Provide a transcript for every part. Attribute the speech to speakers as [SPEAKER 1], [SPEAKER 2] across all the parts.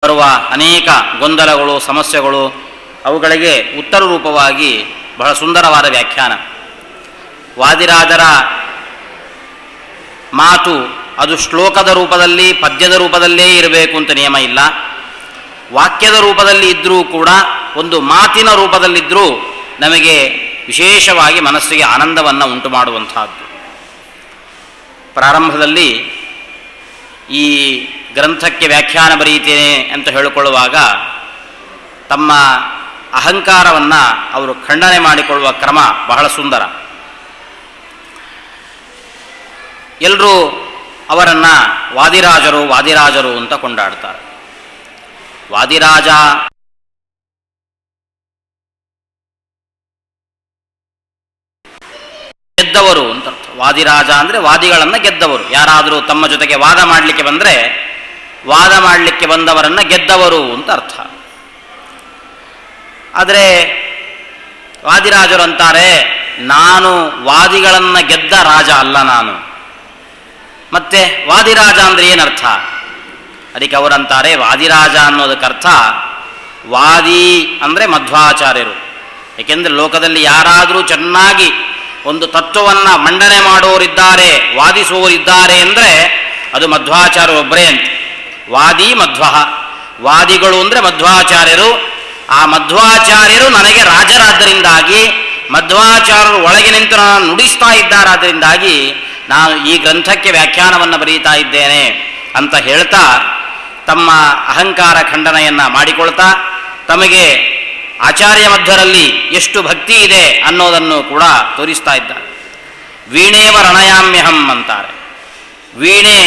[SPEAKER 1] ಬರುವ ಅನೇಕ ಗೊಂದಲಗಳು, ಸಮಸ್ಯೆಗಳು, ಅವುಗಳಿಗೆ ಉತ್ತರ ರೂಪವಾಗಿ ಬಹಳ ಸುಂದರವಾದ ವ್ಯಾಖ್ಯಾನ. ವಾದಿರಾಜರ ಮಾತು ಅದು ಶ್ಲೋಕದ ರೂಪದಲ್ಲಿ, ಪದ್ಯದ ರೂಪದಲ್ಲೇ ಇರಬೇಕು ಅಂತ ನಿಯಮ ಇಲ್ಲ. ವಾಕ್ಯದ ರೂಪದಲ್ಲಿ ಇದ್ದರೂ ಕೂಡ, ಒಂದು ಮಾತಿನ ರೂಪದಲ್ಲಿದ್ದರೂ ನಮಗೆ ವಿಶೇಷವಾಗಿ ಮನಸ್ಸಿಗೆ ಆನಂದವನ್ನು ಉಂಟು ಮಾಡುವಂತಹದ್ದು. ಪ್ರಾರಂಭದಲ್ಲಿ ಈ ಗ್ರಂಥಕ್ಕೆ ವ್ಯಾಖ್ಯಾನ ಬರೆಯುತ್ತೇನೆ ಅಂತ ಹೇಳಿಕೊಳ್ಳುವಾಗ ತಮ್ಮ ಅಹಂಕಾರವನ್ನು ಅವರು ಖಂಡನೆ ಮಾಡಿಕೊಳ್ಳುವ ಕ್ರಮ ಬಹಳ ಸುಂದರ. ಎಲ್ಲರೂ ಅವರನ್ನು ವಾದಿರಾಜರು ವಾದಿರಾಜರು ಅಂತ ಕೊಂಡಾಡ್ತಾರೆ. ವಾದಿರಾಜ ಗೆದ್ದವರು ಅಂತ ಅರ್ಥ. ವಾದಿರಾಜ ಅಂದರೆ ವಾದಿಗಳನ್ನು ಗೆದ್ದವರು. ಯಾರಾದರೂ ತಮ್ಮ ಜೊತೆಗೆ ವಾದ ಮಾಡಲಿಕ್ಕೆ ಬಂದರೆ ವಾದ ಮಾಡಲಿಕ್ಕೆ ಬಂದವರನ್ನು ಗೆದ್ದವರು ಅಂತ ಅರ್ಥ. ಆದರೆ ವಾದಿರಾಜರು ಅಂತಾರೆ, ನಾನು ವಾದಿಗಳನ್ನು ಗೆದ್ದ ರಾಜ ಅಲ್ಲ ನಾನು. ಮತ್ತೆ ವಾದಿರಾಜ ಅಂದರೆ ಏನರ್ಥ? ಅದಕ್ಕೆ ಅವರಂತಾರೆ, ವಾದಿರಾಜ ಅನ್ನೋದಕ್ಕರ್ಥ ವಾದಿ ಅಂದರೆ ಮಧ್ವಾಚಾರ್ಯರು. ಏಕೆಂದರೆ ಲೋಕದಲ್ಲಿ ಯಾರಾದರೂ ಚೆನ್ನಾಗಿ ಒಂದು ತತ್ವವನ್ನು ಮಂಡನೆ ಮಾಡೋರಿದ್ದಾರೆ, ವಾದಿಸುವವರಿದ್ದಾರೆ ಅಂದರೆ ಅದು ಮಧ್ವಾಚಾರ್ಯರು ಒಬ್ಬರೇ ಅಂತ. ವಾದಿ ಮಧ್ವ, ವಾದಿಗಳು ಅಂದರೆ ಮಧ್ವಾಚಾರ್ಯರು. ಆ ಮಧ್ವಾಚಾರ್ಯರು ನನಗೆ ರಾಜರಾದ್ದರಿಂದಾಗಿ, ಮಧ್ವಾಚಾರ್ಯರು ಒಳಗೆ ನಿಂತು ನಾನು ನುಡಿಸ್ತಾ ಇದ್ದಾರಾದ್ದರಿಂದಾಗಿ ನಾನು ಈ ಗ್ರಂಥಕ್ಕೆ ವ್ಯಾಖ್ಯಾನವನ್ನು ಬರೀತಾ ಇದ್ದೇನೆ ಅಂತ ಹೇಳ್ತಾ ತಮ್ಮ ಅಹಂಕಾರ ಖಂಡನೆಯನ್ನು ಮಾಡಿಕೊಳ್ತಾ ತಮಗೆ ಆಚಾರ್ಯ ಮಧ್ವರಲ್ಲಿ ಎಷ್ಟು ಭಕ್ತಿ ಇದೆ ಅನ್ನೋದನ್ನು ಕೂಡ ತೋರಿಸ್ತಾ ಇದ್ದಾರೆ. ವೀಣೇವ ರಣಯಾಮ್ಯಹಂ ಅಂತಾರೆ. ವೀಣೆ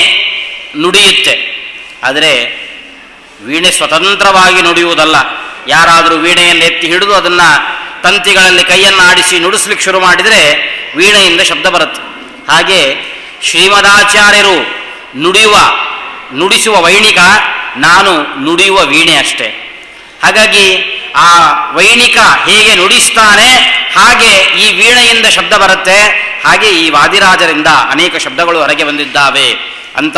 [SPEAKER 1] ನುಡಿಯುತ್ತೆ, ಆದರೆ ವೀಣೆ ಸ್ವತಂತ್ರವಾಗಿ ನುಡಿಯುವುದಲ್ಲ. ಯಾರಾದರೂ ವೀಣೆಯನ್ನು ಎತ್ತಿ ಹಿಡಿದು ಅದನ್ನು ತಂತಿಗಳಲ್ಲಿ ಕೈಯನ್ನು ಆಡಿಸಿ ನುಡಿಸ್ಲಿಕ್ಕೆ ಶುರು ಮಾಡಿದರೆ ವೀಣೆಯಿಂದ ಶಬ್ದ ಬರುತ್ತೆ. ಹಾಗೆ ಶ್ರೀಮದಾಚಾರ್ಯರು ನುಡಿಸುವ ವೈಣಿಕ, ನಾನು ನುಡಿಯುವ ವೀಣೆ ಅಷ್ಟೇ. ಹಾಗಾಗಿ ಆ ವೈಣಿಕ ಹೇಗೆ ನುಡಿಸ್ತಾನೆ ಹಾಗೆ ಈ ವೀಣೆಯಿಂದ ಶಬ್ದ ಬರುತ್ತೆ. ಹಾಗೆ ಈ ವಾದಿರಾಜರಿಂದ ಅನೇಕ ಶಬ್ದಗಳು ಹೊರಗೆ ಬಂದಿದ್ದಾವೆ ಅಂತ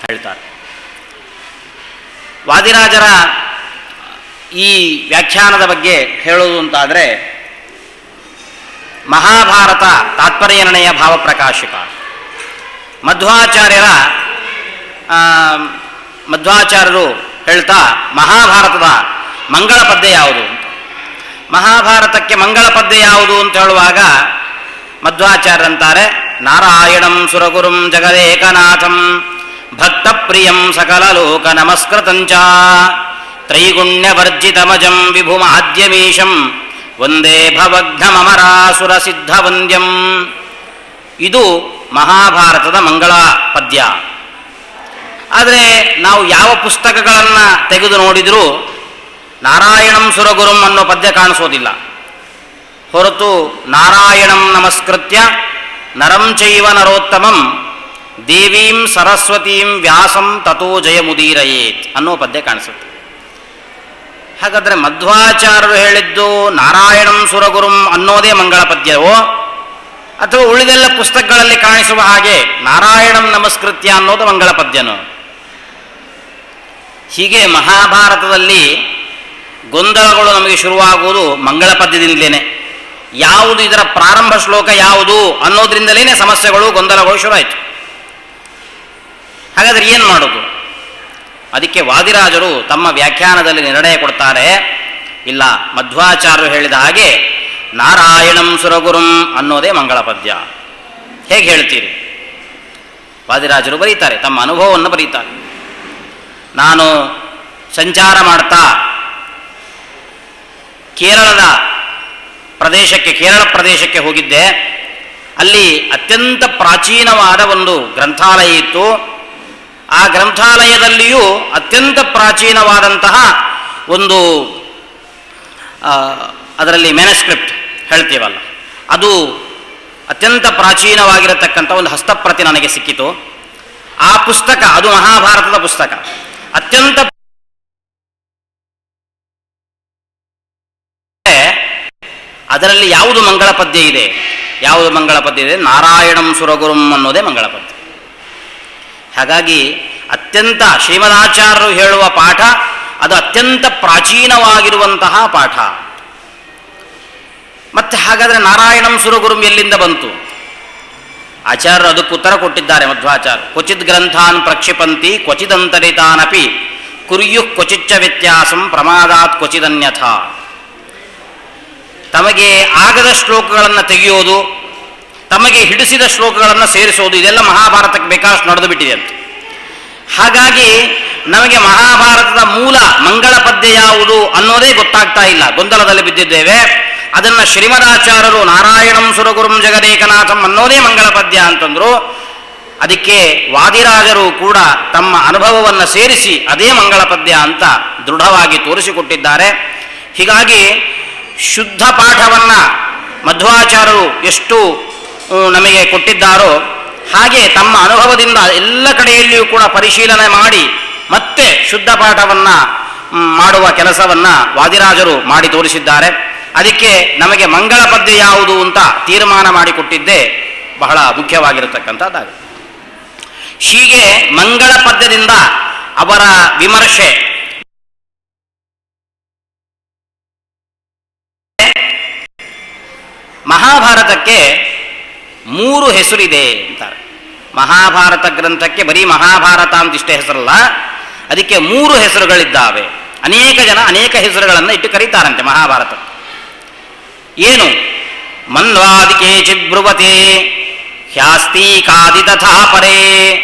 [SPEAKER 1] ಹೇಳ್ತಾರೆ. ವಾದಿರಾಜರ ಈ ವ್ಯಾಖ್ಯಾನದ ಬಗ್ಗೆ ಹೇಳೋದು ಅಂತಾದರೆ, ಮಹಾಭಾರತ ತಾತ್ಪರ್ಯನಿರ್ಣಯ ಭಾವಪ್ರಕಾಶಿಕ. ಮಧ್ವಾಚಾರ್ಯರು ಹೇಳ್ತಾ ಮಹಾಭಾರತದ ಮಂಗಳ ಪದ್ಯ ಯಾವುದು ಅಂತ. ಮಹಾಭಾರತಕ್ಕೆ ಮಂಗಳ ಪದ್ಯ ಯಾವುದು ಅಂತ ಹೇಳುವಾಗ ಮಧ್ವಾಚಾರ್ಯರಂತಾರೆ, ನಾರಾಯಣಂ ಸುರಗುರುಂ ಜಗದೇಕನಾಥಂ ಭಕ್ತ ಪ್ರಿಯಂ ಸಕಲ ಲೋಕ ನಮಸ್ಕೃತಂಚ ತ್ರೈಗುಣ್ಯವರ್ಜಿತಮಜಂ ವಿಭುಮಾದ್ಯಮೀಶಂ ವಂದೇ ಭವಘ್ನಮರಾಸುರ ಸಿದ್ಧ ವಂದ್ಯಂ. ಇದು ಮಹಾಭಾರತದ ಮಂಗಳ ಪದ್ಯ. ಆದರೆ ನಾವು ಯಾವ ಪುಸ್ತಕಗಳನ್ನು ತೆಗೆದು ನೋಡಿದರೂ ನಾರಾಯಣಂ ಸುರಗುರುಂ ಅನ್ನೋ ಪದ್ಯ ಕಾಣಿಸೋದಿಲ್ಲ. ಹೊರತು ನಾರಾಯಣಂ ನಮಸ್ಕೃತ್ಯ ನರಂ ಚೈವ ನರೋತ್ತಮಂ ದೇವೀಂ ಸರಸ್ವತೀಂ ವ್ಯಾಸಂ ತಥೋ ಜಯಮುದೀರಯೇತ್ ಅನ್ನೋ ಪದ್ಯ ಕಾಣಿಸುತ್ತೆ. ಹಾಗಾದರೆ ಮಧ್ವಾಚಾರ್ಯರು ಹೇಳಿದ್ದು ನಾರಾಯಣಂ ಸುರಗುರುಂ ಅನ್ನೋದೇ ಮಂಗಳ ಪದ್ಯವೋ, ಅಥವಾ ಉಳಿದೆಲ್ಲ ಪುಸ್ತಕಗಳಲ್ಲಿ ಕಾಣಿಸುವ ಹಾಗೆ ನಾರಾಯಣಂ ನಮಸ್ಕೃತ್ಯ ಅನ್ನೋದು ಮಂಗಳ ಪದ್ಯನೋ? ಹೀಗೆ ಮಹಾಭಾರತದಲ್ಲಿ ಗೊಂದಲಗಳು ನಮಗೆ ಶುರುವಾಗುವುದು ಮಂಗಳ ಪದ್ಯದಿಂದಲೇ. ಯಾವುದು ಇದರ ಪ್ರಾರಂಭ ಶ್ಲೋಕ ಯಾವುದು ಅನ್ನೋದ್ರಿಂದಲೇ ಸಮಸ್ಯೆಗಳು, ಗೊಂದಲಗಳು ಶುರುವಾಯಿತು. ಹಾಗಾದರೆ ಏನು ಮಾಡೋದು? ಅದಕ್ಕೆ ವಾದಿರಾಜರು ತಮ್ಮ ವ್ಯಾಖ್ಯಾನದಲ್ಲಿ ನಿರ್ಣಯ ಕೊಡ್ತಾರೆ, ಇಲ್ಲ, ಮಧ್ವಾಚಾರ್ಯರು ಹೇಳಿದ ಹಾಗೆ ನಾರಾಯಣಂ ಸುರಗುರುಂ ಅನ್ನೋದೇ ಮಂಗಳ ಪದ್ಯ. ಹೇಗೆ ಹೇಳ್ತೀರಿ? ವಾದಿರಾಜರು ಬರೀತಾರೆ, ತಮ್ಮ ಅನುಭವವನ್ನು ಬರೀತಾರೆ. ನಾನು ಸಂಚಾರ ಮಾಡ್ತಾ ಕೇರಳ ಪ್ರದೇಶಕ್ಕೆ ಹೋಗಿದ್ದೆ. ಅಲ್ಲಿ ಅತ್ಯಂತ ಪ್ರಾಚೀನವಾದ ಒಂದು ಗ್ರಂಥಾಲಯ ಇತ್ತು. ಆ ಗ್ರಂಥಾಲಯದಲ್ಲಿಯೂ ಅತ್ಯಂತ ಪ್ರಾಚೀನವಾದಂತಹ ಒಂದು ಅದರಲ್ಲಿ ಮ್ಯಾನುಸ್ಕ್ರಿಪ್ಟ್ ಹೇಳ್ತೀವಲ್ಲ, ಅದು ಅತ್ಯಂತ ಪ್ರಾಚೀನವಾಗಿರತಕ್ಕಂಥ ಒಂದು ಹಸ್ತಪ್ರತಿ ನನಗೆ ಸಿಕ್ಕಿತು. ಆ ಪುಸ್ತಕ, ಅದು ಮಹಾಭಾರತದ ಪುಸ್ತಕ, ಅತ್ಯಂತ ಅದರಲ್ಲಿ ಯಾವುದು ಮಂಗಳ ಪದ್ಯ ಇದೆ? ಯಾವುದು ಮಂಗಳ ಪದ್ಯ ಇದೆ? ನಾರಾಯಣಂ ಸುರಗುರುಂ ಅನ್ನೋದೇ ಮಂಗಳ ಪದ್ಯ. ಹಾಗಾಗಿ ಅತ್ಯಂತ ಶ್ರೀಮದಾಚಾರ್ಯರು ಹೇಳುವ ಪಾಠ ಅದು ಅತ್ಯಂತ ಪ್ರಾಚೀನವಾಗಿರುವಂತಹ ಪಾಠ. ಮತ್ತೆ ಹಾಗಾದರೆ ನಾರಾಯಣಂ ಸುರಗುರುಂ ಎಲ್ಲಿಂದ ಬಂತು? ಆಚಾರ್ಯರು ಅದಕ್ಕೆ ಉತ್ತರ ಕೊಟ್ಟಿದ್ದಾರೆ. ಮಧ್ವಾಚಾರ್ಯ ಕ್ವಚಿತ್ ಗ್ರಂಥಾನ್ ಪ್ರಕ್ಷಿಪಂತಿ ಕ್ವಚಿದಂತರಿತಾನಪಿ ಕುರ್ಯು ಕ್ವಚಿಚ್ಚ ವ್ಯತ್ಯಾಸಂ ಪ್ರಮಾದಾತ್ ಕ್ವಚಿದನ್ಯಥ. ತಮಗೆ ಆಗದ ಶ್ಲೋಕಗಳನ್ನು ತೆಗೆಯೋದು, ತಮಗೆ ಹಿಡಿಸಿದ ಶ್ಲೋಕಗಳನ್ನು ಸೇರಿಸೋದು, ಇದೆಲ್ಲ ಮಹಾಭಾರತಕ್ಕೆ ಬೇಕಾದಷ್ಟು ನಡೆದು ಬಿಟ್ಟಿದೆ ಅಂತ. ಹಾಗಾಗಿ ನಮಗೆ ಮಹಾಭಾರತದ ಮೂಲ ಮಂಗಳ ಪದ್ಯ ಯಾವುದು ಅನ್ನೋದೇ ಗೊತ್ತಾಗ್ತಾ ಇಲ್ಲ, ಗೊಂದಲದಲ್ಲಿ ಬಿದ್ದಿದ್ದೇವೆ. ಅದನ್ನು ಶ್ರೀಮದಾಚಾರ್ಯರು ನಾರಾಯಣಂ ಸುರಗುರುಂ ಜಗದೇಕನಾಥಂ ಅನ್ನೋದೇ ಮಂಗಳ ಪದ್ಯ ಅಂತಂದ್ರು. ಅದಕ್ಕೆ ವಾದಿರಾಜರು ಕೂಡ ತಮ್ಮ ಅನುಭವವನ್ನು ಸೇರಿಸಿ ಅದೇ ಮಂಗಳ ಪದ್ಯ ಅಂತ ದೃಢವಾಗಿ ತೋರಿಸಿಕೊಟ್ಟಿದ್ದಾರೆ. ಹೀಗಾಗಿ ಶುದ್ಧ ಪಾಠವನ್ನು ಮಧ್ವಾಚಾರ್ಯರು ಎಷ್ಟು ನಮಗೆ ಕೊಟ್ಟಿದ್ದಾರೋ ಹಾಗೆ ತಮ್ಮ ಅನುಭವದಿಂದ ಎಲ್ಲ ಕಡೆಯಲ್ಲಿಯೂ ಕೂಡ ಪರಿಶೀಲನೆ ಮಾಡಿ ಮತ್ತೆ ಶುದ್ಧ ಪಾಠವನ್ನು ಮಾಡುವ ಕೆಲಸವನ್ನು ವಾದಿರಾಜರು ಮಾಡಿ ತೋರಿಸಿದ್ದಾರೆ. ಅದಕ್ಕೆ ನಮಗೆ ಮಂಗಳ ಪದ್ಯ ಯಾವುದು ಅಂತ ತೀರ್ಮಾನ ಮಾಡಿಕೊಟ್ಟಿದ್ದೇ ಬಹಳ ಮುಖ್ಯವಾಗಿರತಕ್ಕಂಥದ್ದಾಗಿದೆ. ಹೀಗೆ ಮಂಗಳ ಪದ್ಯದಿಂದ ಅವರ ವಿಮರ್ಶೆ ಮಹಾಭಾರತಕ್ಕೆ 3 ಹೆಸರಿದೆ ಅಂತಾರೆ. ಮಹಾಭಾರತ ಗ್ರಂಥಕ್ಕೆ ಬರೀ ಮಹಾಭಾರತ ಅಂತಿಷ್ಟೇ ಹೆಸರಲ್ಲ, ಅದಕ್ಕೆ 3 ಹೆಸರುಗಳಿದ್ದಾವೆ. ಅನೇಕ ಜನ ಅನೇಕ ಹೆಸರುಗಳನ್ನು ಇಟ್ಟು ಕರೀತಾರಂತೆ ಮಹಾಭಾರತ. ಏನು? ಮನ್ವಾದಿ ಕೇಚಿದ್ ಬ್ರುವತೆ ಹ್ಯಾಸ್ತೀಕಾದಿ ತಥಾ ಪರೇ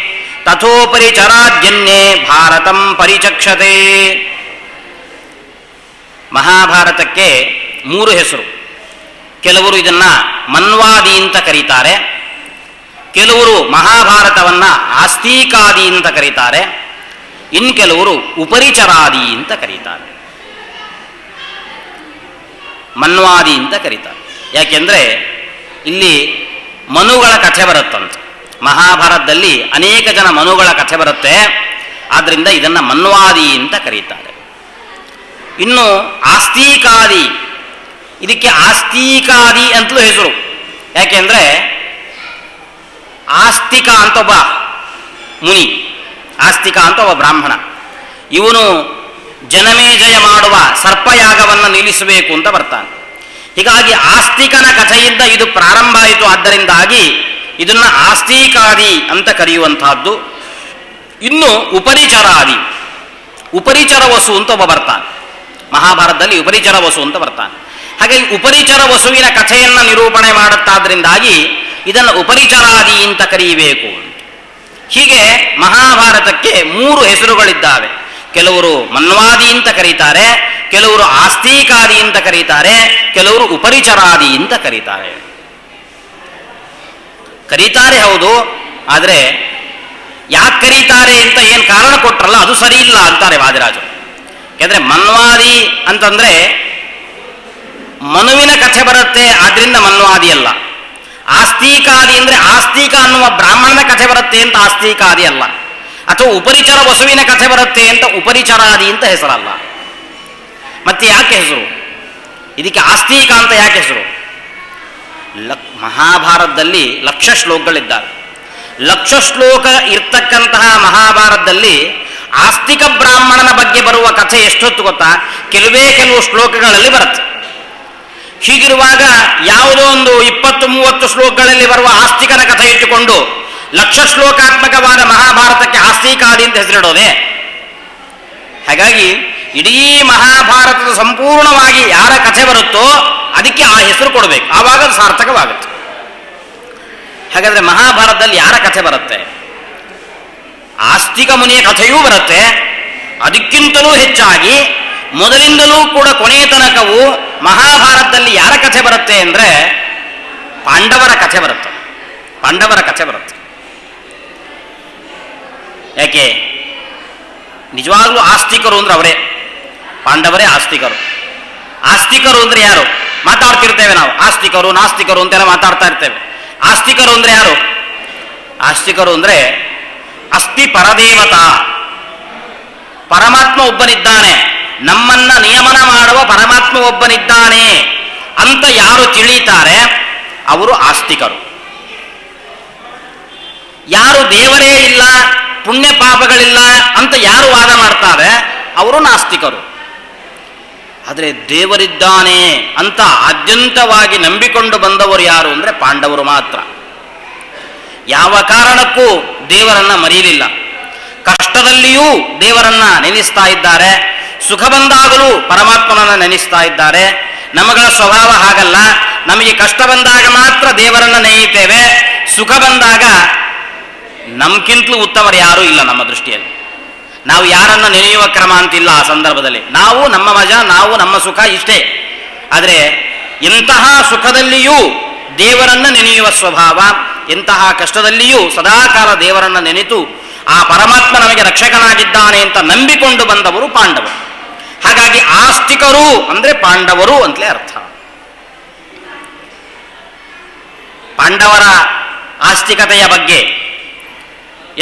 [SPEAKER 1] ತಥೋಪರಿ ಚರಾಜ್ಯನ್ಯೇ ಭಾರತಂ ಪರಿಚಕ್ಷತೆ. ಮಹಾಭಾರತಕ್ಕೆ 3 ಹೆಸರು. ಕೆಲವರು ಇದನ್ನ ಮನ್ವಾದಿ ಅಂತ ಕರೀತಾರೆ, ಕೆಲವರು ಮಹಾಭಾರತವನ್ನು ಆಸ್ತಿಕಾದಿ ಅಂತ ಕರೀತಾರೆ, ಇನ್ನು ಕೆಲವರು ಉಪರಿಚರಾದಿ ಅಂತ ಕರೀತಾರೆ. ಮನ್ವಾದಿ ಅಂತ ಕರೀತಾರೆ. ಯಾಕೆಂದರೆ ಇಲ್ಲಿ ಮನುಗಳ ಕಥೆ ಬರುತ್ತಂತೆ. ಮಹಾಭಾರತದಲ್ಲಿ ಅನೇಕ ಜನ ಮನುಗಳ ಕಥೆ ಬರುತ್ತೆ, ಆದ್ದರಿಂದ ಇದನ್ನು ಮನ್ವಾದಿ ಅಂತ ಕರೀತಾರೆ. ಇನ್ನು ಆಸ್ತಿಕಾದಿ, ಇದಕ್ಕೆ ಆಸ್ತಿಕಾದಿ ಅಂತಲೂ ಹೆಸರು. ಯಾಕೆಂದರೆ ಆಸ್ತಿಕ ಅಂತ ಒಬ್ಬ ಮುನಿ, ಆಸ್ತಿಕ ಅಂತ ಒಬ್ಬ ಬ್ರಾಹ್ಮಣ, ಇವನು ಜನಮೇಜಯ ಮಾಡುವ ಸರ್ಪಯಾಗವನ್ನು ನಿಲ್ಲಿಸಬೇಕು ಅಂತ ಬರ್ತಾನೆ. ಹೀಗಾಗಿ ಆಸ್ತಿಕನ ಕಥೆಯಿಂದ ಇದು ಪ್ರಾರಂಭ ಆಯಿತು. ಆದ್ದರಿಂದಾಗಿ ಇದನ್ನು ಆಸ್ತಿಕಾದಿ ಅಂತ ಕರೆಯುವಂತಹದ್ದು. ಇನ್ನು ಉಪರಿಚರಾದಿ, ಉಪರಿಚರ ವಸು ಅಂತ ಒಬ್ಬ ಬರ್ತಾನೆ ಮಹಾಭಾರತದಲ್ಲಿ, ಉಪರಿಚರ ವಸು ಅಂತ ಬರ್ತಾನೆ. ಹಾಗಾಗಿ ಉಪರಿಚರ ವಸುವಿನ ಕಥೆಯನ್ನು ನಿರೂಪಣೆ ಮಾಡುತ್ತಾದ್ರಿಂದಾಗಿ ಇದನ್ನು ಉಪರಿಚರಾದಿ ಅಂತ ಕರೆಯಬೇಕು. ಹೀಗೆ ಮಹಾಭಾರತಕ್ಕೆ 3 ಹೆಸರುಗಳಿದ್ದಾವೆ. ಕೆಲವರು ಮನ್ವಾದಿ ಅಂತ ಕರೀತಾರೆ, ಕೆಲವರು ಆಸ್ತಿಕಾದಿ ಅಂತ ಕರೀತಾರೆ, ಕೆಲವರು ಉಪರಿಚರಾದಿ ಅಂತ ಕರೀತಾರೆ. ಕರೀತಾರೆ ಹೌದು, ಆದರೆ ಯಾಕೆ ಕರೀತಾರೆ ಅಂತ ಏನು ಕಾರಣ ಕೊಟ್ರಲ್ಲ ಅದು ಸರಿ ಇಲ್ಲ ಅಂತಾರೆ ವಾದಿರಾಜರು. ಯಾಕೆಂದರೆ ಮನ್ವಾದಿ ಅಂತಂದರೆ ಮನುವಿನ ಕಥೆ ಬರುತ್ತೆ, ಆದ್ರಿಂದ ಮನ್ವಾದಿ ಅಲ್ಲ. ಆಸ್ತಿಕಾದಿ ಅಂದರೆ ಆಸ್ತಿಕ ಅನ್ನುವ ಬ್ರಾಹ್ಮಣನ ಕಥೆ ಬರುತ್ತೆ ಅಂತ ಆಸ್ತಿಕಾದಿ ಅಲ್ಲ. ಅಥವಾ ಉಪರಿಚರ ವಸುವಿನ ಕಥೆ ಬರುತ್ತೆ ಅಂತ ಉಪರಿಚರಾದಿ ಅಂತ ಹೆಸರಲ್ಲ. ಮತ್ತೆ ಯಾಕೆ ಹೆಸರು ಇದಕ್ಕೆ? ಆಸ್ತಿಕ ಅಂತ ಯಾಕೆ ಹೆಸರು? ಮಹಾಭಾರತದಲ್ಲಿ 1,00,000 ಶ್ಲೋಕಗಳಿದ್ದಾವೆ. 1,00,000 ಶ್ಲೋಕ ಇರ್ತಕ್ಕಂತಹ ಮಹಾಭಾರತದಲ್ಲಿ ಆಸ್ತಿಕ ಬ್ರಾಹ್ಮಣನ ಬಗ್ಗೆ ಬರುವ ಕಥೆ ಎಷ್ಟೊತ್ತು ಗೊತ್ತಾ? ಕೆಲವು ಶ್ಲೋಕಗಳಲ್ಲಿ ಬರುತ್ತೆ. ಹೀಗಿರುವಾಗ ಯಾವುದೋ ಒಂದು 20-30 ಶ್ಲೋಕಗಳಲ್ಲಿ ಬರುವ ಆಸ್ತಿಕನ ಕಥೆ ಇಟ್ಟುಕೊಂಡು 1,00,000 ಶ್ಲೋಕಾತ್ಮಕವಾದ ಮಹಾಭಾರತಕ್ಕೆ ಆಸ್ತಿಕಾದಿ ಅಂತ ಹೆಸರಿಡೋದೆ? ಹಾಗಾಗಿ ಇಡೀ ಮಹಾಭಾರತದ ಸಂಪೂರ್ಣವಾಗಿ ಯಾರ ಕಥೆ ಬರುತ್ತೋ ಅದಕ್ಕೆ ಆ ಹೆಸರು ಕೊಡಬೇಕು, ಆವಾಗ ಅದು ಸಾರ್ಥಕವಾಗುತ್ತೆ. ಹಾಗಾದರೆ ಮಹಾಭಾರತದಲ್ಲಿ ಯಾರ ಕಥೆ ಬರುತ್ತೆ? ಆಸ್ತಿಕ ಮುನಿಯ ಕಥೆಯೂ ಬರುತ್ತೆ. ಅದಕ್ಕಿಂತಲೂ ಹೆಚ್ಚಾಗಿ ಮೊದಲಿಂದಲೂ ಕೂಡ ಕೊನೆಯ ತನಕವೂ ಮಹಾಭಾರತದಲ್ಲಿ ಯಾರ ಕಥೆ ಬರುತ್ತೆ ಅಂದರೆ ಪಾಂಡವರ ಕಥೆ ಬರುತ್ತೆ. ಪಾಂಡವರ ಕಥೆ ಬರುತ್ತೆ. ಯಾಕೆ? ನಿಜವಾಗ್ಲೂ ಆಸ್ತಿಕರು ಅಂದ್ರೆ ಅವರೇ, ಪಾಂಡವರೇ ಆಸ್ತಿಕರು. ಆಸ್ತಿಕರು ಅಂದ್ರೆ ಯಾರು? ಮಾತಾಡ್ತಿರ್ತೇವೆ ನಾವು, ಆಸ್ತಿಕರು ನಾಸ್ತಿಕರು ಅಂತೆಲ್ಲ ಮಾತಾಡ್ತಾ ಇರ್ತೇವೆ. ಆಸ್ತಿಕರು ಅಂದ್ರೆ ಯಾರು? ಆಸ್ತಿಕರು ಅಂದ್ರೆ ಅಸ್ತಿ ಪರದೇವತಾ, ಪರಮಾತ್ಮ ಒಬ್ಬನಿದ್ದಾನೆ, ನಮ್ಮನ್ನ ನಿಯಮನ ಮಾಡುವ ಪರಮಾತ್ಮ ಒಬ್ಬನಿದ್ದಾನೆ ಅಂತ ಯಾರು ತಿಳಿತಾರೆ ಅವರು ಆಸ್ತಿಕರು. ಯಾರು ದೇವರೇ ಇಲ್ಲ, ಪುಣ್ಯ ಪಾಪಗಳಿಲ್ಲ ಅಂತ ಯಾರು ವಾದ ಮಾಡ್ತಾರೆ ಅವರು ನಾಸ್ತಿಕರು. ಆದರೆ ದೇವರಿದ್ದಾನೆ ಅಂತ ಆದ್ಯಂತವಾಗಿ ನಂಬಿಕೊಂಡು ಬಂದವರು ಯಾರು ಅಂದರೆ ಪಾಂಡವರು ಮಾತ್ರ. ಯಾವ ಕಾರಣಕ್ಕೂ ದೇವರನ್ನ ಮರೆಯಲಿಲ್ಲ. ಕಷ್ಟದಲ್ಲಿಯೂ ದೇವರನ್ನ ನೆನೆಸ್ತಾ ಇದ್ದಾರೆ, ಸುಖ ಬಂದಾಗಲೂ ಪರಮಾತ್ಮನನ್ನ ನೆನೆಸ್ತಾ ಇದ್ದಾರೆ. ನಮಗಳ ಸ್ವಭಾವ ಹಾಗಲ್ಲ. ನಮಗೆ ಕಷ್ಟ ಬಂದಾಗ ಮಾತ್ರ ದೇವರನ್ನ ನೆನೆಯುತ್ತೇವೆ, ಸುಖ ಬಂದಾಗ ನಮ್ಗಿಂತಲೂ ಉತ್ತಮರು ಯಾರೂ ಇಲ್ಲ ನಮ್ಮ ದೃಷ್ಟಿಯಲ್ಲಿ. ನಾವು ಯಾರನ್ನ ನೆನೆಯುವ ಕ್ರಮ ಅಂತಿಲ್ಲ. ಆ ಸಂದರ್ಭದಲ್ಲಿ ನಾವು ನಮ್ಮ ಮಜಾ, ನಾವು ನಮ್ಮ ಸುಖ ಇಷ್ಟೇ. ಆದರೆ ಎಂತಹ ಸುಖದಲ್ಲಿಯೂ ದೇವರನ್ನ ನೆನೆಯುವ ಸ್ವಭಾವ, ಎಂತಹ ಕಷ್ಟದಲ್ಲಿಯೂ ಸದಾಕಾಲ ದೇವರನ್ನ ನೆನೆತು ಆ ಪರಮಾತ್ಮ ನಮಗೆ ರಕ್ಷಕನಾಗಿದ್ದಾನೆ ಅಂತ ನಂಬಿಕೊಂಡು ಬಂದವರು ಪಾಂಡವರು. ಹಾಗಾಗಿ ಆಸ್ತಿಕರು ಅಂದರೆ ಪಾಂಡವರು ಅಂತಲೇ ಅರ್ಥ. ಪಾಂಡವರ ಆಸ್ತಿಕತೆಯ ಬಗ್ಗೆ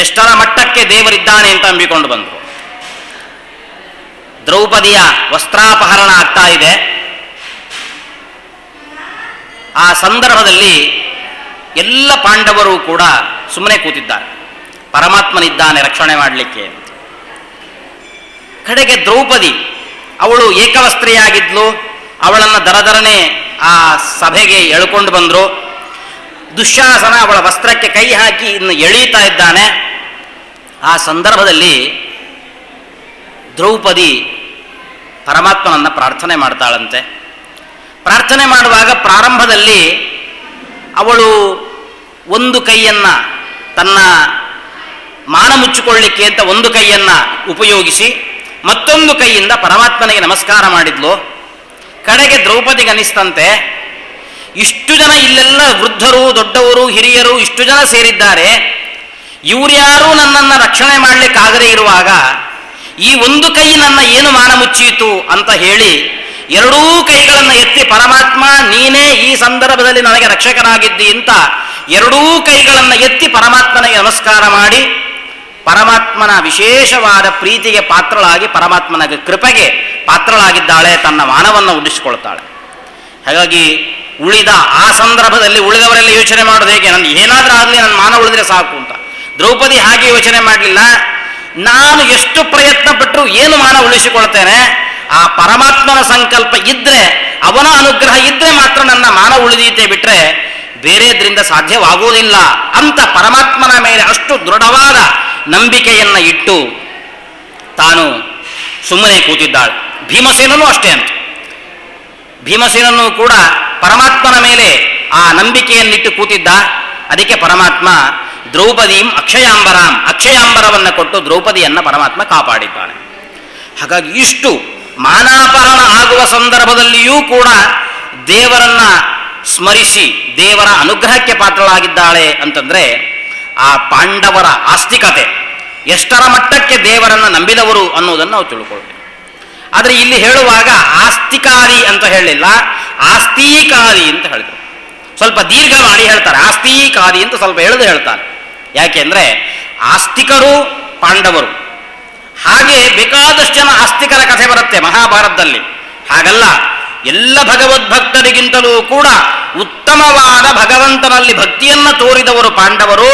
[SPEAKER 1] ಎಷ್ಟರ ಮಟ್ಟಕ್ಕೆ ದೇವರಿದ್ದಾನೆ ಅಂತ ನಂಬಿಕೊಂಡು ಬಂದರು. ದ್ರೌಪದಿಯ ವಸ್ತ್ರಾಪಹರಣ ಆಗ್ತಾ ಇದೆ. ಆ ಸಂದರ್ಭದಲ್ಲಿ ಎಲ್ಲ ಪಾಂಡವರು ಕೂಡ ಸುಮ್ಮನೆ ಕೂತಿದ್ದಾರೆ, ಪರಮಾತ್ಮನಿದ್ದಾನೆ ರಕ್ಷಣೆ ಮಾಡಲಿಕ್ಕೆ. ಕಡೆಗೆ ದ್ರೌಪದಿ ಅವಳು ಏಕವಸ್ತ್ರೆಯಾಗಿದ್ಲು, ಅವಳನ್ನು ದರದರನೆ ಆ ಸಭೆಗೆ ಎಳ್ಕೊಂಡು ಬಂದರು. ದುಶ್ಯಾಸನ ಅವಳ ವಸ್ತ್ರಕ್ಕೆ ಕೈ ಹಾಕಿ ಇನ್ನು ಎಳೀತಾ ಇದ್ದಾನೆ. ಆ ಸಂದರ್ಭದಲ್ಲಿ ದ್ರೌಪದಿ ಪರಮಾತ್ಮನನ್ನು ಪ್ರಾರ್ಥನೆ ಮಾಡ್ತಾಳಂತೆ. ಪ್ರಾರ್ಥನೆ ಮಾಡುವಾಗ ಪ್ರಾರಂಭದಲ್ಲಿ ಅವಳು ಒಂದು ಕೈಯನ್ನು ತನ್ನ ಮಾನ ಮುಚ್ಚಿಕೊಳ್ಳಿಕ್ಕೆ ಅಂತ ಒಂದು ಕೈಯನ್ನು ಉಪಯೋಗಿಸಿ ಮತ್ತೊಂದು ಕೈಯಿಂದ ಪರಮಾತ್ಮನಿಗೆ ನಮಸ್ಕಾರ ಮಾಡಿದ್ಲು. ಕಡೆಗೆ ದ್ರೌಪದಿಗೆ ಅನಿಸ್ತಂತೆ, ಇಷ್ಟು ಜನ ಇಲ್ಲೆಲ್ಲ ವೃದ್ಧರು, ದೊಡ್ಡವರು, ಹಿರಿಯರು ಇಷ್ಟು ಜನ ಸೇರಿದ್ದಾರೆ, ಇವ್ರ್ಯಾರೂ ನನ್ನನ್ನು ರಕ್ಷಣೆ ಮಾಡಲಿಕ್ಕಾಗದೇ ಇರುವಾಗ ಈ ಒಂದು ಕೈ ನನ್ನ ಏನು ಮಾನ ಮುಚ್ಚಿಯಿತು ಅಂತ ಹೇಳಿ ಎರಡೂ ಕೈಗಳನ್ನು ಎತ್ತಿ ಪರಮಾತ್ಮ ನೀನೇ ಈ ಸಂದರ್ಭದಲ್ಲಿ ನನಗೆ ರಕ್ಷಕನಾಗಿದ್ದಿ ಅಂತ ಎರಡೂ ಕೈಗಳನ್ನು ಎತ್ತಿ ಪರಮಾತ್ಮನಿಗೆ ನಮಸ್ಕಾರ ಮಾಡಿ ಪರಮಾತ್ಮನ ವಿಶೇಷವಾದ ಪ್ರೀತಿಗೆ ಪಾತ್ರಳಾಗಿ ಪರಮಾತ್ಮನ ಕೃಪೆಗೆ ಪಾತ್ರಳಾಗಿದ್ದಾಳೆ, ತನ್ನ ಮಾನವನ್ನು ಉಳಿಸಿಕೊಳ್ತಾಳೆ. ಹಾಗಾಗಿ ಉಳಿದ ಆ ಸಂದರ್ಭದಲ್ಲಿ ಉಳಿದವರೆಲ್ಲ ಯೋಚನೆ ಮಾಡೋದು ಹೇಗೆ, ನನ್ನ ಏನಾದರೂ ಆಗಲಿ ನನ್ನ ಮಾನ ಉಳಿದ್ರೆ ಸಾಕು ಅಂತ. ದ್ರೌಪದಿ ಹಾಗೆ ಯೋಚನೆ ಮಾಡಲಿಲ್ಲ. ನಾನು ಎಷ್ಟು ಪ್ರಯತ್ನ ಪಟ್ಟರು ಏನು ಮಾನ ಉಳಿಸಿಕೊಳ್ತೇನೆ, ಆ ಪರಮಾತ್ಮನ ಸಂಕಲ್ಪ ಇದ್ರೆ, ಅವನ ಅನುಗ್ರಹ ಇದ್ರೆ ಮಾತ್ರ ನನ್ನ ಮಾನ ಉಳಿದೀತೆ, ಬಿಟ್ರೆ ಬೇರೆದ್ರಿಂದ ಸಾಧ್ಯವಾಗುವುದಿಲ್ಲ ಅಂತ ಪರಮಾತ್ಮನ ಮೇಲೆ ಅಷ್ಟು ದೃಢವಾದ ನಂಬಿಕೆಯನ್ನು ಇಟ್ಟು ತಾನು ಸುಮ್ಮನೆ ಕೂತಿದ್ದಾಳೆ. ಭೀಮಸೇನನು ಅಷ್ಟೇ ಅಂತ. ಭೀಮಸೇನನು ಕೂಡ ಪರಮಾತ್ಮನ ಮೇಲೆ ಆ ನಂಬಿಕೆಯನ್ನಿಟ್ಟು ಕೂತಿದ್ದ. ಅದಕ್ಕೆ ಪರಮಾತ್ಮ ದ್ರೌಪದೀಂ ಅಕ್ಷಯಾಂಬರವನ್ನು ಕೊಟ್ಟು ದ್ರೌಪದಿಯನ್ನು ಪರಮಾತ್ಮ ಕಾಪಾಡಿದ್ದಾನೆ. ಹಾಗಾಗಿ ಇಷ್ಟು ಮಾನಾಪಹರಣ ಆಗುವ ಸಂದರ್ಭದಲ್ಲಿಯೂ ಕೂಡ ದೇವರನ್ನ ಸ್ಮರಿಸಿ ದೇವರ ಅನುಗ್ರಹಕ್ಕೆ ಪಾತ್ರಳಾಗಿದ್ದಾಳೆ ಅಂತಂದ್ರೆ ಆ ಪಾಂಡವರ ಆಸ್ತಿಕತೆ ಎಷ್ಟರ ಮಟ್ಟಕ್ಕೆ ದೇವರನ್ನ ನಂಬಿದವರು ಅನ್ನೋದನ್ನು ನಾವು ತಿಳ್ಕೊಳ್ಬೇಕು. ಆದರೆ ಇಲ್ಲಿ ಹೇಳುವಾಗ ಆಸ್ತಿಕಾರಿ ಅಂತ ಹೇಳಲಿಲ್ಲ, ಆಸ್ತೀಕಾರಿ ಅಂತ ಹೇಳಿದರು. ಸ್ವಲ್ಪ ದೀರ್ಘ ಮಾಡಿ ಹೇಳ್ತಾರೆ, ಆಸ್ತೀಕಾರಿ ಅಂತ ಸ್ವಲ್ಪ ಎಳೆದು ಹೇಳ್ತಾರೆ. ಯಾಕೆಂದ್ರೆ ಆಸ್ತಿಕರು ಪಾಂಡವರು, ಹಾಗೆ ಬೇಕಾದಷ್ಟು ಜನ ಆಸ್ತಿಕರ ಕಥೆ ಬರುತ್ತೆ ಮಹಾಭಾರತದಲ್ಲಿ. ಹಾಗಲ್ಲ, ಎಲ್ಲ ಭಗವದ್ಭಕ್ತರಿಗಿಂತಲೂ ಕೂಡ ಉತ್ತಮವಾದ ಭಗವಂತನಲ್ಲಿ ಭಕ್ತಿಯನ್ನು ತೋರಿದವರು ಪಾಂಡವರು.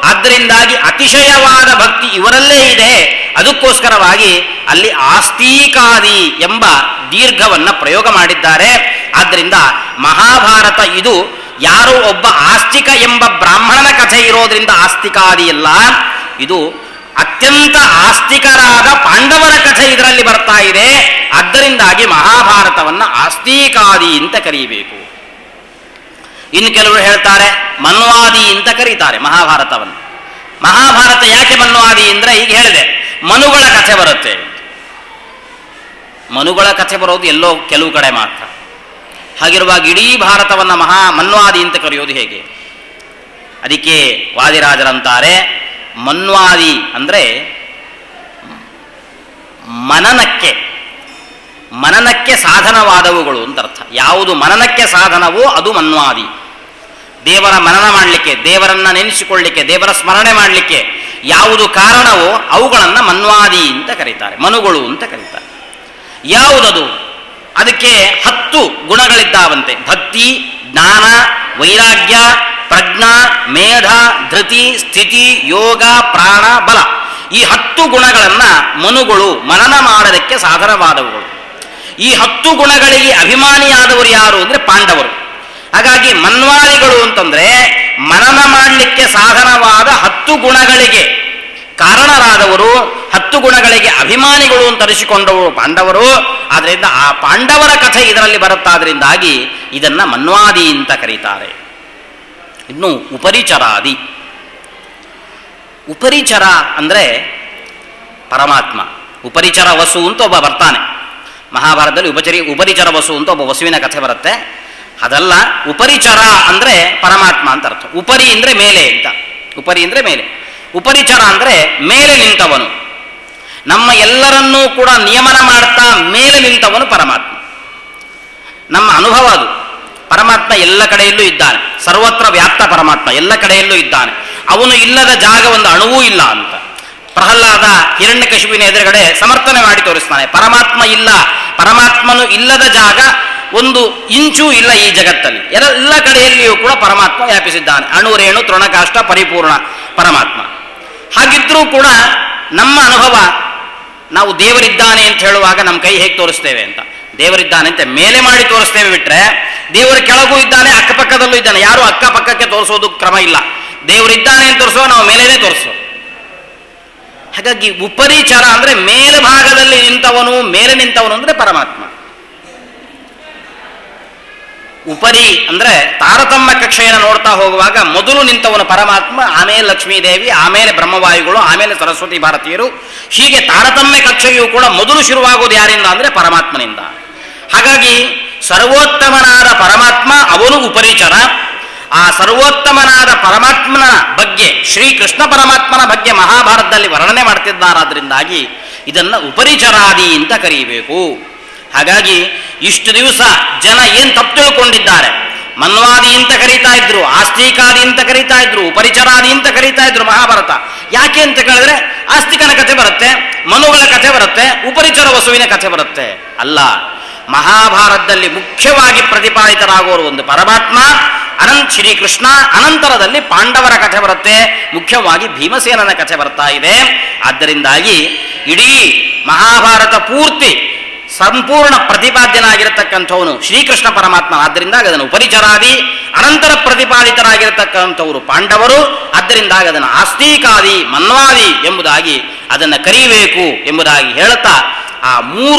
[SPEAKER 1] ಆದ್ದರಿಂದಾಗಿ ಅತಿಶಯವಾದ ಭಕ್ತಿ ಇವರಲ್ಲೇ ಇದೆ. ಅದಕ್ಕೋಸ್ಕರವಾಗಿ ಅಲ್ಲಿ ಆಸ್ತೀಕಾದಿ ಎಂಬ ದೀರ್ಘವನ್ನು ಪ್ರಯೋಗ ಮಾಡಿದ್ದಾರೆ. ಆದ್ದರಿಂದ ಮಹಾಭಾರತ ಇದು ಯಾರೋ ಒಬ್ಬ ಆಸ್ತಿಕ ಎಂಬ ಬ್ರಾಹ್ಮಣನ ಕಥೆ ಇರೋದ್ರಿಂದ ಆಸ್ತಿಕಾದಿ ಅಲ್ಲ, ಇದು ಅತ್ಯಂತ ಆಸ್ತಿಕರಾದ ಪಾಂಡವರ ಕಥೆ ಇದರಲ್ಲಿ ಬರ್ತಾ ಇದೆ. ಆದ್ದರಿಂದಾಗಿ ಮಹಾಭಾರತವನ್ನು ಆಸ್ತಿಕಾದಿ ಅಂತ ಕರೀಬೇಕು. ಇನ್ನು ಕೆಲವರು ಹೇಳ್ತಾರೆ ಮನ್ವಾದಿ ಅಂತ ಕರೀತಾರೆ ಮಹಾಭಾರತವನ್ನು. ಮಹಾಭಾರತ ಯಾಕೆ ಮನ್ವಾದಿ ಅಂದರೆ, ಈಗ ಹೇಳಿದೆ ಮನುಗಳ ಕಥೆ ಬರುತ್ತೆ. ಮನುಗಳ ಕಥೆ ಬರೋದು ಎಲ್ಲೋ ಕೆಲವು ಕಡೆ ಮಾತ್ರ. ಹಾಗಿರುವಾಗ ಇಡೀ ಭಾರತವನ್ನು ಮನ್ವಾದಿ ಅಂತ ಕರೆಯೋದು ಹೇಗೆ? ಅದಕ್ಕೆ ವಾದಿರಾಜರಂತಾರೆ ಮನ್ವಾದಿ ಅಂದರೆ ಮನನಕ್ಕೆ ಸಾಧನವಾದವುಗಳು ಅಂತ ಅರ್ಥ. ಯಾವುದು ಮನನಕ್ಕೆ ಸಾಧನವೋ ಅದು ಮನ್ವಾದಿ. ದೇವರ ಮನನ ಮಾಡಲಿಕ್ಕೆ, ದೇವರನ್ನ ನೆನೆಸಿಕೊಳ್ಳಲಿಕ್ಕೆ, ದೇವರ ಸ್ಮರಣೆ ಮಾಡಲಿಕ್ಕೆ ಯಾವುದು ಕಾರಣವೋ ಅವುಗಳನ್ನು ಮನ್ವಾದಿ ಅಂತ ಕರೀತಾರೆ, ಮನುಗಳು ಅಂತ ಕರೀತಾರೆ. ಯಾವುದದು? ಅದಕ್ಕೆ 10 ಗುಣಗಳಿದ್ದಾವಂತೆ. ಭಕ್ತಿ, ಜ್ಞಾನ, ವೈರಾಗ್ಯ, ಪ್ರಜ್ಞಾ, ಮೇಧ, ಧೃತಿ, ಸ್ಥಿತಿ, ಯೋಗ, ಪ್ರಾಣ, ಬಲ. ಈ 10 ಗುಣಗಳನ್ನು ಮನುಗಳು ಮನನ ಮಾಡೋದಕ್ಕೆ ಸಾಧನವಾದವುಗಳು. ಈ 10 ಗುಣಗಳಿಗೆ ಅಭಿಮಾನಿಯಾದವರು ಯಾರು ಅಂದರೆ ಪಾಂಡವರು. ಹಾಗಾಗಿ ಮನ್ವಾದಿಗಳು ಅಂತಂದ್ರೆ ಮನನ ಮಾಡಲಿಕ್ಕೆ ಸಾಧನವಾದ 10 ಗುಣಗಳಿಗೆ ಕಾರಣರಾದವರು, 10 ಗುಣಗಳಿಗೆ ಅಭಿಮಾನಿಗಳು ಅಂತ ಅನಿಸಿಕೊಂಡವರು ಪಾಂಡವರು. ಆದ್ರಿಂದ ಆ ಪಾಂಡವರ ಕಥೆ ಇದರಲ್ಲಿ ಬರುತ್ತಾದ್ರಿಂದಾಗಿ ಇದನ್ನ ಮನ್ವಾದಿ ಅಂತ ಕರೀತಾರೆ. ಇನ್ನು ಉಪರಿಚರಾದಿ. ಉಪರಿಚರ ಅಂದರೆ ಪರಮಾತ್ಮ. ಉಪರಿಚರ ವಸು ಅಂತ ಒಬ್ಬ ಬರ್ತಾನೆ ಮಹಾಭಾರತದಲ್ಲಿ. ಉಪರಿಚರ ವಸು ಅಂತ ಒಬ್ಬ ವಸುವಿನ ಕಥೆ ಬರುತ್ತೆ. ಅದಲ್ಲ, ಉಪರಿಚರ ಅಂದರೆ ಪರಮಾತ್ಮ ಅಂತ ಅರ್ಥ. ಉಪರಿ ಅಂದರೆ ಮೇಲೆ ಅಂತ. ಉಪರಿ ಅಂದರೆ ಮೇಲೆ. ಉಪರಿಚರ ಅಂದರೆ ಮೇಲೆ ನಿಂತವನು. ನಮ್ಮ ಎಲ್ಲರನ್ನೂ ಕೂಡ ನಿಯಮನ ಮಾಡ್ತಾ ಮೇಲೆ ನಿಂತವನು ಪರಮಾತ್ಮ. ನಮ್ಮ ಅನುಭವ ಅದು. ಪರಮಾತ್ಮ ಎಲ್ಲ ಕಡೆಯಲ್ಲೂ ಇದ್ದಾನೆ, ಸರ್ವತ್ರ ವ್ಯಾಪ್ತ ಪರಮಾತ್ಮ ಎಲ್ಲ ಕಡೆಯಲ್ಲೂ ಇದ್ದಾನೆ. ಅವನು ಇಲ್ಲದ ಜಾಗ ಒಂದು ಅಣುವೂ ಇಲ್ಲ ಅಂತ ಪ್ರಹ್ಲಾದ ಹಿರಣ್ಯಕಶಿಪಿನ ಎದುರುಗಡೆ ಸಮರ್ಥನೆ ಮಾಡಿ ತೋರಿಸ್ತಾನೆ. ಪರಮಾತ್ಮ ಇಲ್ಲ, ಪರಮಾತ್ಮನು ಇಲ್ಲದ ಜಾಗ ಒಂದು ಇಂಚೂ ಇಲ್ಲ ಈ ಜಗತ್ತಲ್ಲಿ. ಎಲ್ಲ ಕಡೆಯಲ್ಲಿಯೂ ಕೂಡ ಪರಮಾತ್ಮ ವ್ಯಾಪಿಸಿದ್ದಾನೆ. ಅಣುರೇಣು ತೃಣಕಾಷ್ಟ ಪರಿಪೂರ್ಣ ಪರಮಾತ್ಮ. ಹಾಗಿದ್ರೂ ಕೂಡ ನಮ್ಮ ಅನುಭವ, ನಾವು ದೇವರಿದ್ದಾನೆ ಅಂತ ಹೇಳುವಾಗ ನಮ್ಮ ಕೈ ಹೇಗೆ ತೋರಿಸ್ತೇವೆ ಅಂತ. ದೇವರಿದ್ದಾನೆ ಅಂತ ಮೇಲೆ ಮಾಡಿ ತೋರಿಸ್ತೇವೆ ಬಿಟ್ರೆ, ದೇವರ ಕೆಳಗೂ ಇದ್ದಾನೆ, ಅಕ್ಕಪಕ್ಕದಲ್ಲೂ ಇದ್ದಾನೆ. ಯಾರು ಅಕ್ಕಪಕ್ಕಕ್ಕೆ ತೋರಿಸೋದು ಕ್ರಮ ಇಲ್ಲ. ದೇವರಿದ್ದಾನೆ ಅಂತ ತೋರಿಸುವ, ನಾವು ಮೇಲೇನೆ ತೋರಿಸುವ. ಹಾಗಾಗಿ ಉಪರಿಚರ ಅಂದರೆ ಮೇಲ್ಭಾಗದಲ್ಲಿ ನಿಂತವನು, ಮೇಲೆ ನಿಂತವನು ಅಂದರೆ ಪರಮಾತ್ಮ. ಉಪರಿ ಅಂದರೆ ತಾರತಮ್ಯ ಕಕ್ಷೆಯನ್ನು ನೋಡ್ತಾ ಹೋಗುವಾಗ ಮೊದಲು ನಿಂತವನು ಪರಮಾತ್ಮ, ಆಮೇಲೆ ಲಕ್ಷ್ಮೀದೇವಿ, ಆಮೇಲೆ ಬ್ರಹ್ಮವಾಯುಗಳು, ಆಮೇಲೆ ಸರಸ್ವತಿ ಭಾರತೀಯರು. ಹೀಗೆ ತಾರತಮ್ಯ ಕಕ್ಷೆಯು ಕೂಡ ಮೊದಲು ಶುರುವಾಗುವುದು ಯಾರಿಂದ ಅಂದರೆ ಪರಮಾತ್ಮನಿಂದ. ಹಾಗಾಗಿ ಸರ್ವೋತ್ತಮನಾದ ಪರಮಾತ್ಮ ಅವನು ಉಪರಿಚರ. ಆ ಸರ್ವೋತ್ತಮನಾದ ಪರಮಾತ್ಮನ ಬಗ್ಗೆ, ಶ್ರೀಕೃಷ್ಣ ಪರಮಾತ್ಮನ ಬಗ್ಗೆ ಮಹಾಭಾರತದಲ್ಲಿ ವರ್ಣನೆ ಮಾಡ್ತಿದ್ದಾರಾದ್ರಿಂದಾಗಿ ಇದನ್ನು ಉಪರಿಚರಾದಿ ಅಂತ ಕರೀಬೇಕು. ಹಾಗಾಗಿ ಇಷ್ಟು ದಿವಸ ಜನ ಏನು ತಪ್ಪು ತಿಳ್ಕೊಂಡಿದ್ದಾರೆ, ಮನ್ವಾದಿ ಅಂತ ಕರೀತಾ ಇದ್ರು, ಆಸ್ತಿಕಾದಿ ಅಂತ ಕರೀತಾ ಇದ್ರು, ಉಪರಿಚರಾದಿ ಅಂತ ಕರೀತಾ ಇದ್ರು ಮಹಾಭಾರತ. ಯಾಕೆ ಅಂತ ಕೇಳಿದ್ರೆ ಆಸ್ತಿಕನ ಕಥೆ ಬರುತ್ತೆ, ಮನುಗಳ ಕಥೆ ಬರುತ್ತೆ, ಉಪರಿಚರ ವಸುವಿನ ಕಥೆ ಬರುತ್ತೆ. ಅಲ್ಲ, ಮಹಾಭಾರತದಲ್ಲಿ ಮುಖ್ಯವಾಗಿ ಪ್ರತಿಪಾದಿತರಾಗುವರು ಒಂದು ಪರಮಾತ್ಮ, ಶ್ರೀಕೃಷ್ಣ. ಅನಂತರದಲ್ಲಿ ಪಾಂಡವರ ಕಥೆ ಬರುತ್ತೆ, ಮುಖ್ಯವಾಗಿ ಭೀಮಸೇನನ ಕಥೆ ಬರ್ತಾ ಇದೆ. ಆದ್ದರಿಂದಾಗಿ ಇಡೀ ಮಹಾಭಾರತ ಪೂರ್ತಿ ಸಂಪೂರ್ಣ ಪ್ರತಿಪಾದ್ಯನಾಗಿರತಕ್ಕಂಥವನು ಶ್ರೀಕೃಷ್ಣ ಪರಮಾತ್ಮ. ಆದ್ದರಿಂದಾಗಿ ಅದನ್ನು ಉಪರಿಚರಾದಿ. ಅನಂತರ ಪ್ರತಿಪಾದಿತರಾಗಿರತಕ್ಕಂಥವರು ಪಾಂಡವರು. ಆದ್ದರಿಂದಾಗಿ ಅದನ್ನು ಆಸ್ತಿಕಾದಿ, ಮನ್ವಾದಿ ಎಂಬುದಾಗಿ ಅದನ್ನು ಕರೀಬೇಕು ಎಂಬುದಾಗಿ ಹೇಳುತ್ತಾ,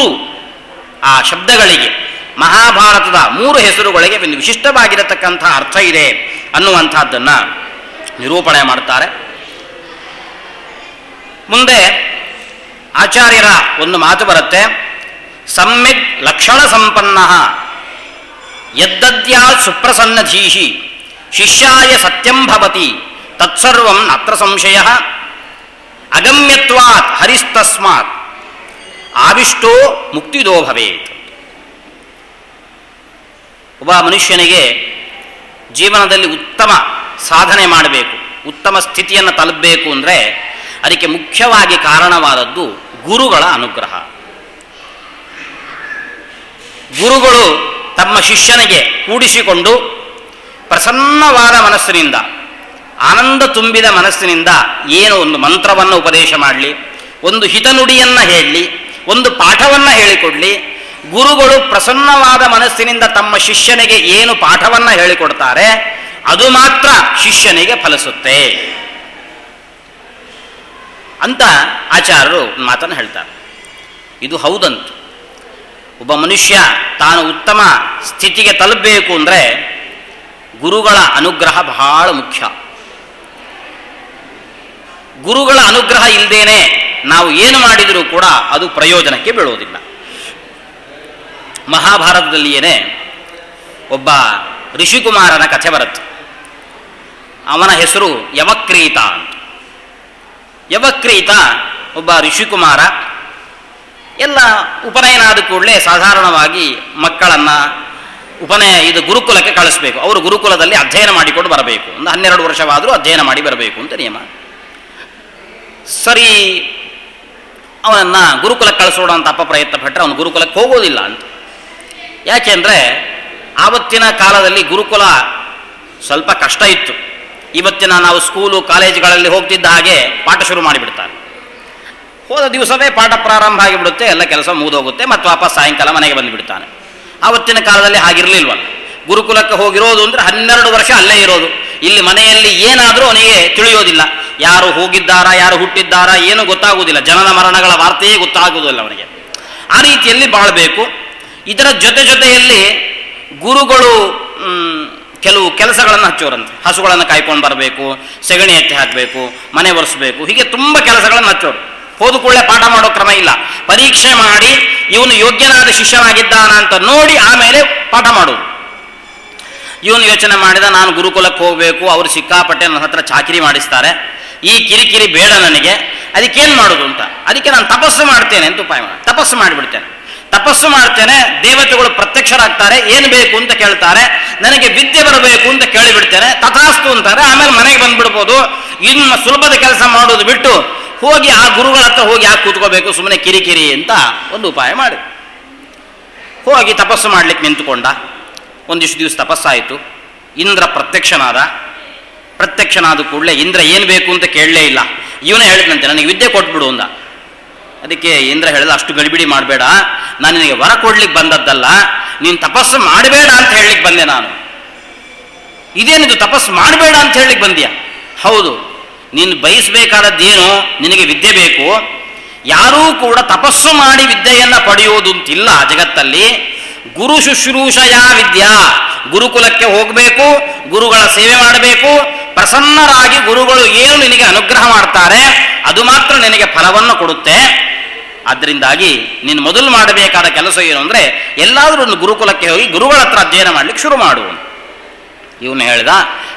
[SPEAKER 1] ಆ ಶಬ್ದಗಳಿಗೆ, ಮಹಾಭಾರತದ 3 ಹೆಸರುಗಳಿಗೆ ಒಂದು ವಿಶಿಷ್ಟವಾಗಿರತಕ್ಕಂಥ ಅರ್ಥ ಇದೆ ಅನ್ನುವಂಥದ್ದನ್ನು ನಿರೂಪಣೆ ಮಾಡ್ತಾರೆ. ಮುಂದೆ ಆಚಾರ್ಯರ ಒಂದು ಮಾತು ಬರುತ್ತೆ, ಸಮ್ಯಕ್ ಲಕ್ಷಣ ಸಂಪನ್ನ ಯದ್ದದ್ಯಾ ಸುಪ್ರಸನ್ನಧೀಹಿ ಶಿಷ್ಯಾಯ ಸತ್ಯಂ ಭವತಿ ತತ್ಸರ್ವಂ ನಾತ್ರ ಸಂಶಯ ಅಗಮ್ಯತ್ವಾತ್ ಹರಿಸ್ತಸ್ಮಾತ್ ಆವಿಷ್ಟೋ ಮುಕ್ತಿದೋ ಭವೇತ್. ಒಬ್ಬ ಮನುಷ್ಯನಿಗೆ ಜೀವನದಲ್ಲಿ ಉತ್ತಮ ಸಾಧನೆ ಮಾಡಬೇಕು, ಉತ್ತಮ ಸ್ಥಿತಿಯನ್ನು ತಲುಪಬೇಕು ಅಂದರೆ ಅದಕ್ಕೆ ಮುಖ್ಯವಾಗಿ ಕಾರಣವಾದದ್ದು ಗುರುಗಳ ಅನುಗ್ರಹ. ಗುರುಗಳು ತಮ್ಮ ಶಿಷ್ಯನಿಗೆ ಕೂಡಿಸಿಕೊಂಡು ಪ್ರಸನ್ನವಾದ ಮನಸ್ಸಿನಿಂದ, ಆನಂದ ತುಂಬಿದ ಮನಸ್ಸಿನಿಂದ ಏನು ಒಂದು ಮಂತ್ರವನ್ನು ಉಪದೇಶ ಮಾಡಲಿ, ಒಂದು ಹಿತನುಡಿಯನ್ನು ಹೇಳಲಿ, ಒಂದು ಪಾಠವನ್ನು ಹೇಳಿಕೊಡಲಿ. ಗುರುಗಳು ಪ್ರಸನ್ನವಾದ ಮನಸ್ಸಿನಿಂದ ತಮ್ಮ ಶಿಷ್ಯನಿಗೆ ಏನು ಪಾಠವನ್ನು ಹೇಳಿಕೊಡ್ತಾರೆ ಅದು ಮಾತ್ರ ಶಿಷ್ಯನಿಗೆ ಫಲಿಸುತ್ತೆ ಅಂತ ಆಚಾರ್ಯರು ಮಾತನ್ನು ಹೇಳ್ತಾರೆ. ಇದು ಹೌದಂತ. ಒಬ್ಬ ಮನುಷ್ಯ ತಾನು ಉತ್ತಮ ಸ್ಥಿತಿಗೆ ತಲುಪಬೇಕು ಅಂದರೆ ಗುರುಗಳ ಅನುಗ್ರಹ ಬಹಳ ಮುಖ್ಯ. ಗುರುಗಳ ಅನುಗ್ರಹ ಇಲ್ಲದೇನೆ ನಾವು ಏನು ಮಾಡಿದರೂ ಕೂಡ ಅದು ಪ್ರಯೋಜನಕ್ಕೆ ಬೀಳುವುದಿಲ್ಲ. ಮಹಾಭಾರತದಲ್ಲಿಯೇ ಒಬ್ಬ ಋಷಿಕುಮಾರನ ಕಥೆ ಬರುತ್ತೆ. ಅವನ ಹೆಸರು ಯವಕ್ರೀತ ಅಂತ. ಯವಕ್ರೀತ ಒಬ್ಬ ಋಷಿಕುಮಾರ. ಎಲ್ಲ ಉಪನಯನ ಆದ ಕೂಡಲೇ ಸಾಧಾರಣವಾಗಿ ಮಕ್ಕಳನ್ನು ಇದು ಗುರುಕುಲಕ್ಕೆ ಕಳಿಸ್ಬೇಕು. ಅವರು ಗುರುಕುಲದಲ್ಲಿ ಅಧ್ಯಯನ ಮಾಡಿಕೊಂಡು ಬರಬೇಕು. ಒಂದು 12 ವರ್ಷವಾದರೂ ಅಧ್ಯಯನ ಮಾಡಿ ಬರಬೇಕು ಅಂತ ನಿಯಮ. ಸರಿ, ಅವನನ್ನು ಗುರುಕುಲಕ್ಕೆ ಕಳಿಸೋಣ ಅಂತ ಅಪ್ಪ ಪ್ರಯತ್ನ ಪಟ್ಟರೆ ಅವನು ಗುರುಕುಲಕ್ಕೆ ಹೋಗೋದಿಲ್ಲ ಅಂತ. ಯಾಕೆಂದರೆ ಆವತ್ತಿನ ಕಾಲದಲ್ಲಿ ಗುರುಕುಲ ಸ್ವಲ್ಪ ಕಷ್ಟ ಇತ್ತು. ಇವತ್ತಿನ ನಾವು ಸ್ಕೂಲು ಕಾಲೇಜುಗಳಲ್ಲಿ ಹೋಗ್ತಿದ್ದ ಹಾಗೆ ಪಾಠ ಶುರು ಮಾಡಿಬಿಡ್ತಾರೆ. ಹೋದ ದಿವಸವೇ ಪಾಠ ಪ್ರಾರಂಭ ಆಗಿಬಿಡುತ್ತೆ, ಎಲ್ಲ ಕೆಲಸ ಮುಗಿದೋಗುತ್ತೆ, ಮತ್ತು ವಾಪಸ್ ಸಾಯಂಕಾಲ ಮನೆಗೆ ಬಂದುಬಿಡ್ತಾನೆ. ಆವತ್ತಿನ ಕಾಲದಲ್ಲಿ ಹಾಗಿರಲಿಲ್ವಲ್ಲ. ಗುರುಕುಲಕ್ಕೆ ಹೋಗಿರೋದು ಅಂದರೆ 12 ವರ್ಷ ಅಲ್ಲೇ ಇರೋದು. ಇಲ್ಲಿ ಮನೆಯಲ್ಲಿ ಏನಾದರೂ ಅವನಿಗೆ ತಿಳಿಯೋದಿಲ್ಲ, ಯಾರು ಹೋಗಿದ್ದಾರಾ, ಯಾರು ಹುಟ್ಟಿದ್ದಾರಾ ಏನು ಗೊತ್ತಾಗುವುದಿಲ್ಲ, ಜನನ ಮರಣಗಳ ವಾರ್ತೆಯೇ ಗೊತ್ತಾಗುವುದಿಲ್ಲ ಅವನಿಗೆ. ಆ ರೀತಿಯಲ್ಲಿ ಬಾಳಬೇಕು. ಇದರ ಜೊತೆಯಲ್ಲಿ ಗುರುಗಳು ಕೆಲವು ಕೆಲಸಗಳನ್ನು ಹಚ್ಚೋರಂತೆ. ಹಸುಗಳನ್ನು ಕಾಯ್ಕೊಂಡು ಬರಬೇಕು, ಸೆಗಣಿ ಎತ್ತಿ ಹಾಕಬೇಕು, ಮನೆ ಒರೆಸಬೇಕು, ಹೀಗೆ ತುಂಬ ಕೆಲಸಗಳನ್ನು ಹಚ್ಚೋರು. ಹೋದ ಕೂಡಲೇ ಪಾಠ ಮಾಡೋ ಕ್ರಮ ಇಲ್ಲ. ಪರೀಕ್ಷೆ ಮಾಡಿ ಇವನು ಯೋಗ್ಯನಾದ ಶಿಷ್ಯನಾಗಿದ್ದಾನ ಅಂತ ನೋಡಿ ಆಮೇಲೆ ಪಾಠ ಮಾಡೋದು. ಇವನು ಯೋಚನೆ ಮಾಡಿದ, ನಾನು ಗುರುಕುಲಕ್ಕೆ ಹೋಗಬೇಕು, ಅವರು ಸಿಕ್ಕಾಪಟ್ಟೆ ನನ್ನ ಹತ್ರ ಚಾಕಿರಿ ಮಾಡಿಸ್ತಾರೆ, ಈ ಕಿರಿಕಿರಿ ಬೇಡ ನನಗೆ, ಅದಕ್ಕೇನು ಮಾಡೋದು ಅಂತ. ಅದಕ್ಕೆ ನಾನು ತಪಸ್ಸು ಮಾಡ್ತೇನೆ ಅಂತ ಉಪಾಯ ಮಾಡಿ ತಪಸ್ಸು ಮಾಡಿಬಿಡ್ತೇನೆ. ತಪಸ್ಸು ಮಾಡ್ತೇನೆ, ದೇವತೆಗಳು ಪ್ರತ್ಯಕ್ಷರಾಗ್ತಾರೆ, ಏನು ಬೇಕು ಅಂತ ಕೇಳ್ತಾರೆ, ನನಗೆ ವಿದ್ಯೆ ಬರಬೇಕು ಅಂತ ಕೇಳಿಬಿಡ್ತೇನೆ, ತಥಾಸ್ತು ಅಂತಾರೆ. ಆಮೇಲೆ ಮನೆಗೆ ಬಂದ್ಬಿಡ್ಬೋದು. ಇನ್ನು ಸುಲಭದ ಕೆಲಸ ಮಾಡೋದು ಬಿಟ್ಟು ಹೋಗಿ ಆ ಗುರುಗಳ ಹತ್ರ ಹೋಗಿ ಯಾಕೆ ಕೂತ್ಕೋಬೇಕು, ಸುಮ್ಮನೆ ಕಿರಿಕಿರಿ ಅಂತ ಒಂದು ಉಪಾಯ ಮಾಡಿ ಹೋಗಿ ತಪಸ್ಸು ಮಾಡ್ಲಿಕ್ಕೆ ನಿಂತುಕೊಂಡ. ಒಂದಿಷ್ಟು ದಿವಸ ತಪಸ್ಸಾಯಿತು. ಇಂದ್ರ ಪ್ರತ್ಯಕ್ಷನಾದ ಕೂಡಲೇ ಇಂದ್ರ ಏನು ಬೇಕು ಅಂತ ಕೇಳಲೇ ಇಲ್ಲ. ಇವನೇ ಹೇಳಿದಂತೆ, ನನಗೆ ವಿದ್ಯೆ ಕೊಟ್ಬಿಡು ಅಂದ. ಅದಕ್ಕೆ ಇಂದ್ರ ಹೇಳಿದ, ಅಷ್ಟು ಗಡಿಬಿಡಿ ಮಾಡಬೇಡ, ನಾನು ನಿನಗೆ ವರ ಕೊಡ್ಲಿಕ್ಕೆ ಬಂದದ್ದಲ್ಲ, ನೀನು ತಪಸ್ಸು ಮಾಡಬೇಡ ಅಂತ ಹೇಳಲಿಕ್ಕೆ ಬಂದೆ ನಾನು. ಇದೇನಿದು ತಪಸ್ಸು ಮಾಡಬೇಡ ಅಂತ ಹೇಳಲಿಕ್ಕೆ ಬಂದ್ಯಾ? ಹೌದು, ನೀನು ಬಯಸಬೇಕಾದದ್ದೇನು, ನಿನಗೆ ವಿದ್ಯೆ ಬೇಕು. ಯಾರೂ ಕೂಡ ತಪಸ್ಸು ಮಾಡಿ ವಿದ್ಯೆಯನ್ನು ಪಡೆಯುವುದು ಅಂತಿಲ್ಲ ಜಗತ್ತಲ್ಲಿ. ಗುರು ಶುಶ್ರೂಷಯ ವಿದ್ಯಾ, ಗುರುಕುಲಕ್ಕೆ ಹೋಗಬೇಕು, ಗುರುಗಳ ಸೇವೆ ಮಾಡಬೇಕು, ಪ್ರಸನ್ನರಾಗಿ ಗುರುಗಳು ಏನು ನಿನಗೆ ಅನುಗ್ರಹ ಮಾಡ್ತಾರೆ ಅದು ಮಾತ್ರ ನಿನಗೆ ಫಲವನ್ನು ಕೊಡುತ್ತೆ. ಆದ್ದರಿಂದಾಗಿ ನೀನು ಮೊದಲು ಮಾಡಬೇಕಾದ ಕೆಲಸ ಏನು ಅಂದರೆ, ಎಲ್ಲಾದರೂ ಒಂದು ಗುರುಕುಲಕ್ಕೆ ಹೋಗಿ ಗುರುಗಳ ಹತ್ರ ಅಧ್ಯಯನ ಮಾಡಲಿಕ್ಕೆ ಶುರು ಮಾಡು. ಇವನು ಹೇಳಿದ,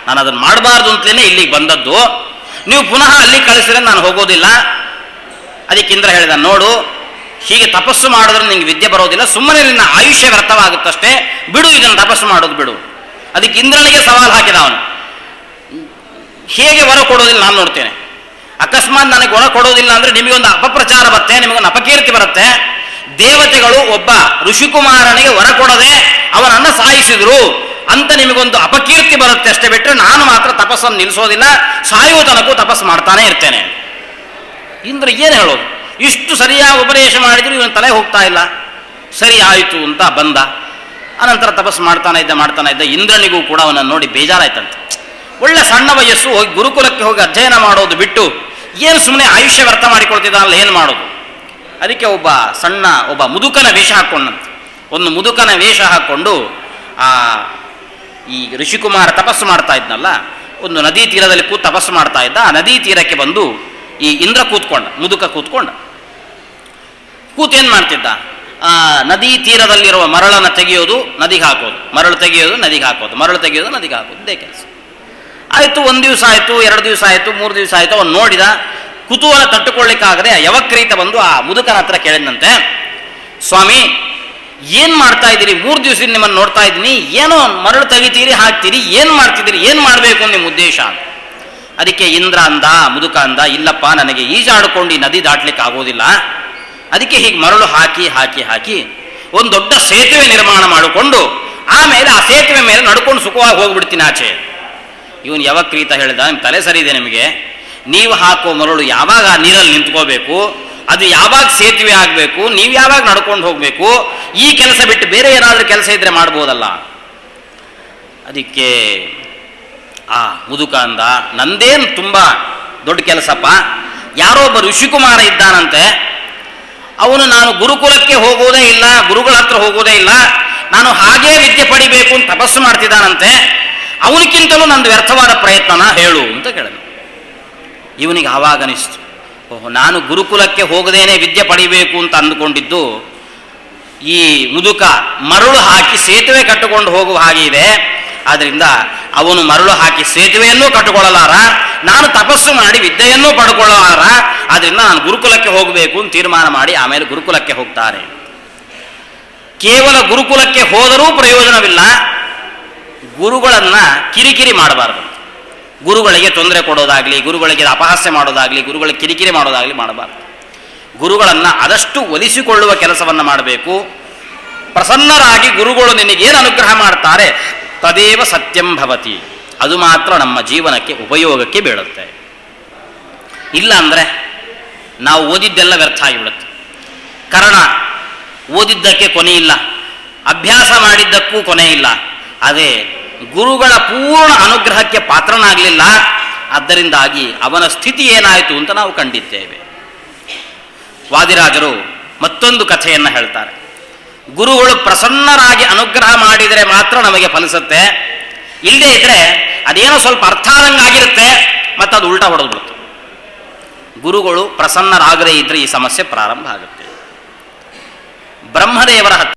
[SPEAKER 1] ನಾನು ಅದನ್ನು ಮಾಡಬಾರ್ದು ಅಂತಲೇ ಇಲ್ಲಿಗೆ ಬಂದದ್ದು, ನೀವು ಪುನಃ ಅಲ್ಲಿ ಕಳಿಸಿದ್ರೆ ನಾನು ಹೋಗೋದಿಲ್ಲ. ಅದಕ್ಕೆ ಇಂದ್ರ ಹೇಳಿದ, ನೋಡು, ಹೀಗೆ ತಪಸ್ಸು ಮಾಡಿದ್ರೆ ನಿಂಗೆ ವಿದ್ಯೆ ಬರೋದಿಲ್ಲ, ಸುಮ್ಮನೆ ನಿನ್ನ ಆಯುಷ್ಯ ವ್ಯರ್ಥವಾಗುತ್ತಷ್ಟೇ, ಬಿಡು ಇದನ್ನು ತಪಸ್ಸು ಮಾಡೋದು ಬಿಡು. ಅದಕ್ಕೆ ಇಂದ್ರನಿಗೆ ಸವಾಲು ಹಾಕಿದ ಅವನು, ಹೇಗೆ ವರ ಕೊಡೋದಿಲ್ಲ ನಾನು ನೋಡ್ತೇನೆ. ಅಕಸ್ಮಾತ್ ನನಗೆ ವರ ಕೊಡೋದಿಲ್ಲ ಅಂದರೆ ನಿಮಗೊಂದು ಅಪಪ್ರಚಾರ ಬರುತ್ತೆ, ನಿಮಗೊಂದು ಅಪಕೀರ್ತಿ ಬರುತ್ತೆ. ದೇವತೆಗಳು ಒಬ್ಬ ಋಷಿಕುಮಾರನಿಗೆ ವರ ಕೊಡದೆ ಅವನನ್ನು ಸಾಯಿಸಿದ್ರು ಅಂತ ನಿಮಗೊಂದು ಅಪಕೀರ್ತಿ ಬರುತ್ತೆ ಅಷ್ಟೇ, ಬಿಟ್ಟರೆ ನಾನು ಮಾತ್ರ ತಪಸ್ಸನ್ನು ನಿಲ್ಲಿಸೋದಿಲ್ಲ, ಸಾಯುವ ತನಕೂ ತಪಸ್ಸು ಮಾಡ್ತಾನೆ ಇರ್ತೇನೆ. ಇಂದ್ರ ಏನು ಹೇಳೋದು, ಇಷ್ಟು ಸರಿಯಾಗಿ ಉಪದೇಶ ಮಾಡಿದ್ರು ಇವನ ತಲೆ ಹೋಗ್ತಾ ಇಲ್ಲ. ಸರಿ ಆಯಿತು ಅಂತ ಬಂದ. ಅನಂತರ ತಪಸ್ಸು ಮಾಡ್ತಾನೆ ಇದ್ದ. ಇಂದ್ರನಿಗೂ ಕೂಡ ಅವನನ್ನು ನೋಡಿ ಬೇಜಾರಾಯ್ತಂತೆ. ಒಳ್ಳೆ ಸಣ್ಣ ವಯಸ್ಸು, ಹೋಗಿ ಗುರುಕುಲಕ್ಕೆ ಹೋಗಿ ಅಧ್ಯಯನ ಮಾಡೋದು ಬಿಟ್ಟು ಏನು ಸುಮ್ಮನೆ ಆಯುಷ್ಯ ವ್ಯರ್ಥ ಮಾಡಿಕೊಳ್ತಿದ್ದಾನಲ್ಲ, ಏನು ಮಾಡೋದು. ಅದಕ್ಕೆ ಒಬ್ಬ ಮುದುಕನ ವೇಷ ಹಾಕ್ಕೊಂಡಂತೆ. ಒಂದು ಮುದುಕನ ವೇಷ ಹಾಕ್ಕೊಂಡು ಈ ಋಷಿಕುಮಾರ ತಪಸ್ಸು ಮಾಡ್ತಾ ಇದ್ನಲ್ಲ, ಒಂದು ನದಿ ತೀರದಲ್ಲಿ ತಪಸ್ಸು ಮಾಡ್ತಾ ಇದ್ದ. ಆ ನದಿ ತೀರಕ್ಕೆ ಬಂದು ಈ ಇಂದ್ರ ಮುದುಕ ಕೂತ್ಕೊಂಡ. ಕೂತೇನು ಮಾಡ್ತಿದ್ದ, ನದಿ ತೀರದಲ್ಲಿರುವ ಮರಳನ್ನು ತೆಗೆಯೋದು, ನದಿಗೆ ಹಾಕೋದು, ಮರಳು ತೆಗೆಯೋದು, ನದಿಗೆ ಹಾಕೋದು, ಮರಳು ತೆಗೆಯೋದು, ನದಿಗೆ ಹಾಕೋದು, ಇದೇ ಕೆಲಸ. ಆಯಿತು, 1 ದಿವಸ ಆಯಿತು, 2 ದಿವಸ ಆಯಿತು, 3 ದಿವಸ ಆಯಿತು. ಅವನು ನೋಡಿದ, ಕುತೂಹಲ ತಟ್ಟುಕೊಳ್ಳಿಕ್ಕಾಗದೆ ಯವಕ್ರೀತ ಬಂದು ಆ ಮುದುಕನ ಹತ್ರ ಕೇಳಿದಂತೆ, ಸ್ವಾಮಿ ಏನು ಮಾಡ್ತಾ ಇದ್ದೀರಿ, 3 ದಿವಸದಿಂದ ನಿಮ್ಮನ್ನು ನೋಡ್ತಾ ಇದ್ದೀನಿ, ಏನೋ ಮರಳು ತೆಗಿತೀರಿ, ಹಾಕ್ತೀರಿ, ಏನು ಮಾಡ್ತಿದ್ದೀರಿ, ಏನು ಮಾಡಬೇಕು ನಿಮ್ಮ ಉದ್ದೇಶ? ಅದಕ್ಕೆ ಇಂದ್ರ ಮುದುಕ ಅಂದ, ಇಲ್ಲಪ್ಪ, ನನಗೆ ಈಜಾಡಿಕೊಂಡು ಈ ನದಿ ದಾಟ್ಲಿಕ್ಕೆ ಆಗೋದಿಲ್ಲ, ಅದಕ್ಕೆ ಹೀಗೆ ಮರಳು ಹಾಕಿ ಒಂದು ದೊಡ್ಡ ಸೇತುವೆ ನಿರ್ಮಾಣ ಮಾಡಿಕೊಂಡು ಆಮೇಲೆ ಆ ಸೇತುವೆ ಮೇಲೆ ನಡ್ಕೊಂಡು ಸುಖವಾಗಿ ಹೋಗ್ಬಿಡ್ತೀನಿ ಆಚೆ. ಇವನು ಯವಕ್ರೀತ ಹೇಳಿದ, ನಿಮ್ಮ ತಲೆ ಸರಿ ಇದೆ ನಿಮಗೆ, ನೀವು ಹಾಕೋ ಮರಳು ಯಾವಾಗ ನೀರಲ್ಲಿ ನಿಂತ್ಕೋಬೇಕು, ಅದು ಯಾವಾಗ ಸೇತುವೆ ಆಗಬೇಕು, ನೀವು ಯಾವಾಗ ನಡ್ಕೊಂಡು ಹೋಗಬೇಕು, ಈ ಕೆಲಸ ಬಿಟ್ಟು ಬೇರೆ ಏನಾದರೂ ಕೆಲಸ ಇದ್ದರೆ ಮಾಡ್ಬೋದಲ್ಲ. ಅದಕ್ಕೆ ಆ ಮುದುಕ ಅಂದ, ನಂದೇನು ತುಂಬ ದೊಡ್ಡ ಕೆಲಸಪ್ಪ, ಯಾರೋ ಒಬ್ಬ ಋಷಿಕುಮಾರ ಇದ್ದಾನಂತೆ, ಅವನು ನಾನು ಗುರುಕುಲಕ್ಕೆ ಹೋಗೋದೇ ಇಲ್ಲ, ಗುರುಗಳ ಹತ್ರ ಹೋಗೋದೇ ಇಲ್ಲ, ನಾನು ಹಾಗೇ ವಿದ್ಯೆ ಪಡಿಬೇಕು ಅಂತ ತಪಸ್ಸು ಮಾಡ್ತಿದ್ದಾನಂತೆ, ಅವನಿಗಿಂತಲೂ ನಂದು ವ್ಯರ್ಥವಾದ ಪ್ರಯತ್ನನ ಹೇಳು ಅಂತ ಕೇಳಿದ. ಇವನಿಗೆ ಆವಾಗ ಅನಿಸ್ತು, ಓಹೋ, ನಾನು ಗುರುಕುಲಕ್ಕೆ ಹೋಗದೇನೆ ವಿದ್ಯೆ ಪಡಿಬೇಕು ಅಂತ ಅಂದುಕೊಂಡಿದ್ದು, ಈ ಮುದುಕ ಮರಳು ಹಾಕಿ ಸೇತುವೆ ಕಟ್ಟಿಕೊಂಡು ಹೋಗುವ ಹಾಗೆ ಇದೆ. ಆದ್ದರಿಂದ ಅವನು ಮರಳು ಹಾಕಿ ಸೇತುವೆಯನ್ನೂ ಕಟ್ಟಿಕೊಳ್ಳಲಾರ, ನಾನು ತಪಸ್ಸು ಮಾಡಿ ವಿದ್ಯೆಯನ್ನೂ ಪಡ್ಕೊಳ್ಳಲಾರ. ಆದ್ದರಿಂದ ನಾನು ಗುರುಕುಲಕ್ಕೆ ಹೋಗಬೇಕು ಅಂತ ತೀರ್ಮಾನ ಮಾಡಿ ಆಮೇಲೆ ಗುರುಕುಲಕ್ಕೆ ಹೋಗ್ತಾರೆ. ಕೇವಲ ಗುರುಕುಲಕ್ಕೆ ಹೋದರೂ ಪ್ರಯೋಜನವಿಲ್ಲ, ಗುರುಗಳನ್ನು ಕಿರಿಕಿರಿ ಮಾಡಬಾರ್ದು. ಗುರುಗಳಿಗೆ ತೊಂದರೆ ಕೊಡೋದಾಗಲಿ, ಗುರುಗಳಿಗೆ ಅಪಹಾಸ್ಯ ಮಾಡೋದಾಗಲಿ, ಗುರುಗಳಿಗೆ ಕಿರಿಕಿರಿ ಮಾಡೋದಾಗಲಿ ಮಾಡಬಾರ್ದು. ಗುರುಗಳನ್ನು ಆದಷ್ಟು ಒಲಿಸಿಕೊಳ್ಳುವ ಕೆಲಸವನ್ನು ಮಾಡಬೇಕು. ಪ್ರಸನ್ನರಾಗಿ ಗುರುಗಳು ನಿನಗೇನು ಅನುಗ್ರಹ ಮಾಡ್ತಾರೆ ತದೇವ ಸತ್ಯಂ ಭವತಿ, ಅದು ಮಾತ್ರ ನಮ್ಮ ಜೀವನಕ್ಕೆ ಉಪಯೋಗಕ್ಕೆ ಬೀಳುತ್ತೆ. ಇಲ್ಲ ಅಂದರೆ ನಾವು ಓದಿದ್ದೆಲ್ಲ ವ್ಯರ್ಥ ಆಗಿಬಿಡುತ್ತೆ. ಕಾರಣ ಓದಿದ್ದಕ್ಕೆ ಕೊನೆ ಇಲ್ಲ, ಅಭ್ಯಾಸ ಮಾಡಿದ್ದಕ್ಕೂ ಕೊನೆ ಇಲ್ಲ. ಅದೇ ಗುರುಗಳ ಪೂರ್ಣ ಅನುಗ್ರಹಕ್ಕೆ ಪಾತ್ರನಾಗಲಿಲ್ಲ. ಆದ್ದರಿಂದಾಗಿ ಅವನ ಸ್ಥಿತಿ ಏನಾಯಿತು ಅಂತ ನಾವು ಕಂಡಿದ್ದೇವೆ. ವಾದಿರಾಜರು ಮತ್ತೊಂದು ಕಥೆಯನ್ನು ಹೇಳ್ತಾರೆ. ಗುರುಗಳು ಪ್ರಸನ್ನರಾಗಿ ಅನುಗ್ರಹ ಮಾಡಿದರೆ ಮಾತ್ರ ನಮಗೆ ಫಲಿಸುತ್ತೆ, ಇಲ್ಲದೇ ಇದ್ರೆ ಅದೇನೋ ಸ್ವಲ್ಪ ಅರ್ಥ ಆದಂಗಾಗಿರುತ್ತೆ, ಮತ್ತು ಅದು ಉಲ್ಟಾ ಹೊಡೆದ್ಬಿಡುತ್ತೆ. ಗುರುಗಳು ಪ್ರಸನ್ನರಾಗದೇ ಇದ್ರೆ ಈ ಸಮಸ್ಯೆ ಪ್ರಾರಂಭ ಆಗುತ್ತೆ. ಬ್ರಹ್ಮದೇವರ